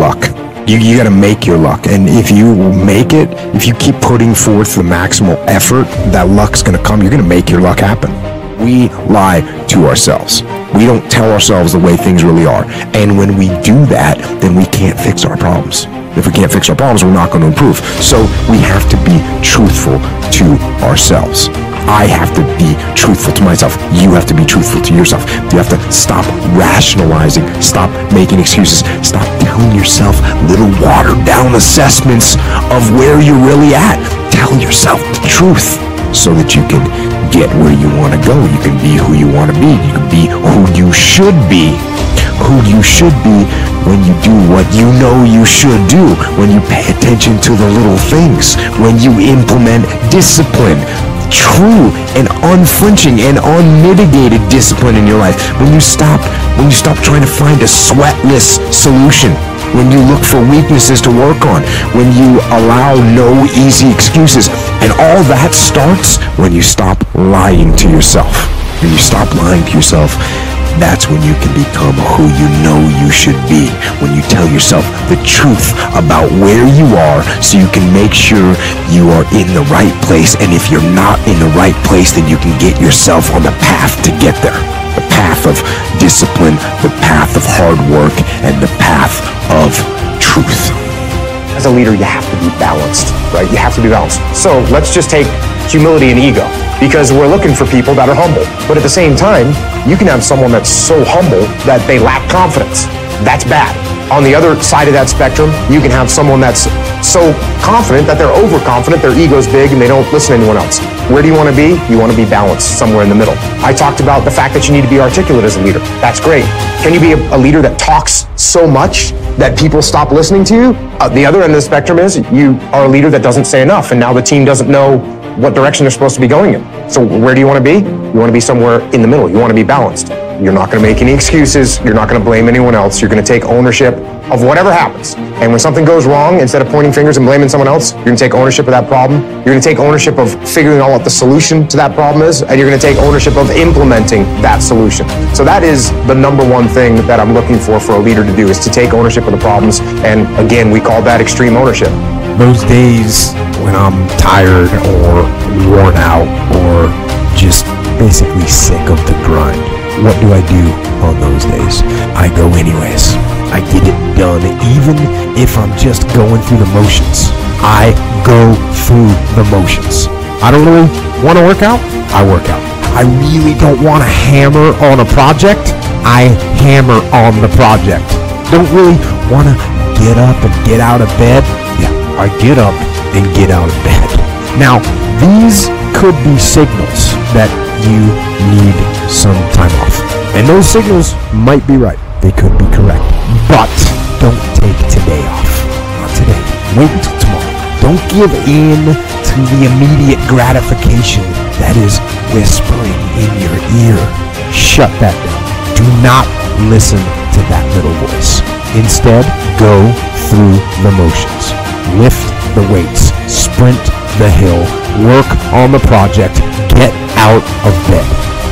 luck. You got to make your luck. And if you make it, if you keep putting forth the maximal effort, that luck's going to come. You're going to make your luck happen. We lie to ourselves. We don't tell ourselves the way things really are. And when we do that, then we can't fix our problems. If we can't fix our problems, we're not going to improve. So we have to be truthful to ourselves. I have to be truthful to myself. You have to be truthful to yourself. You have to stop rationalizing, stop making excuses, stop telling yourself little watered down assessments of where you're really at. Tell yourself the truth so that you can get where you want to go. You can be who you want to be. You can be who you should be. Who you should be when you do what you know you should do, when you pay attention to the little things, when you implement discipline, true and unflinching and unmitigated discipline in your life, when you stop trying to find a sweatless solution, when you look for weaknesses to work on, when you allow no easy excuses. And all that starts when you stop lying to yourself. When you stop lying to yourself, that's when you can become who you know you should be. When you tell yourself the truth about where you are so you can make sure you are in the right place. And if you're not in the right place, then you can get yourself on the path to get there. The path of discipline, the path of hard work, and the path of truth. As a leader, you have to be balanced, right? You have to be balanced. So let's just take humility and ego, because we're looking for people that are humble. But at the same time, you can have someone that's so humble that they lack confidence. That's bad. On the other side of that spectrum, you can have someone that's so confident that they're overconfident, their ego's big, and they don't listen to anyone else. Where do you want to be? You want to be balanced, somewhere in the middle. I talked about the fact that you need to be articulate as a leader. That's great. Can you be a leader that talks so much that people stop listening to you? The other end of the spectrum is you are a leader that doesn't say enough, and now the team doesn't know what direction they're supposed to be going in. So where do you want to be? You want to be somewhere in the middle. You want to be balanced. You're not going to make any excuses. You're not going to blame anyone else. You're going to take ownership of whatever happens. And when something goes wrong, instead of pointing fingers and blaming someone else, you're going to take ownership of that problem. You're going to take ownership of figuring out what the solution to that problem is, and you're going to take ownership of implementing that solution. So that is the number one thing that I'm looking for a leader to do, is to take ownership of the problems. And again, we call that extreme ownership. Those days when I'm tired or worn out or just basically sick of the grind, what do I do on those days? I go anyways. I get it done, even if I'm just going through the motions. I go through the motions. I don't really want to work out. I work out. I really don't want to hammer on a project. I hammer on the project. Don't really want to get up and get out of bed. Yeah, I get up and get out of bed. Now, these could be signals that you need some time off. And those signals might be right. They could be correct. But don't take today off. Not today. Wait until tomorrow. Don't give in to the immediate gratification that is whispering in your ear. Shut that down. Do not listen to that little voice. Instead, go through the motions. Lift the weights. Sprint the hill. Work on the project. Get out of bed.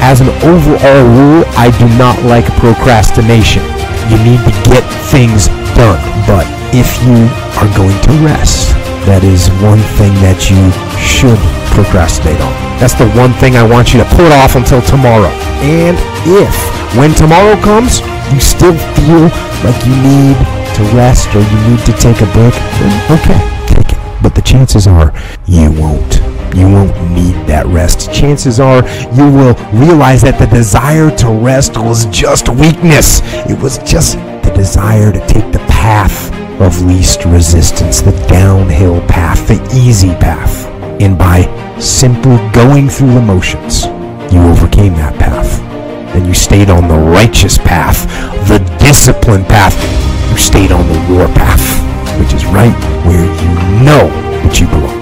As an overall rule, I do not like procrastination. You need to get things done. But if you are going to rest, that is one thing that you should procrastinate on. That's the one thing I want you to put off until tomorrow. And if, when tomorrow comes, you still feel like you need to rest or you need to take a break, then okay, take it. But the chances are you won't. You won't need that rest. Chances are you will realize that the desire to rest was just weakness. It was just the desire to take the path of least resistance, the downhill path, the easy path. And by simply going through the motions, you overcame that path. And you stayed on the righteous path, the disciplined path. You stayed on the war path, which is right where you know that you belong.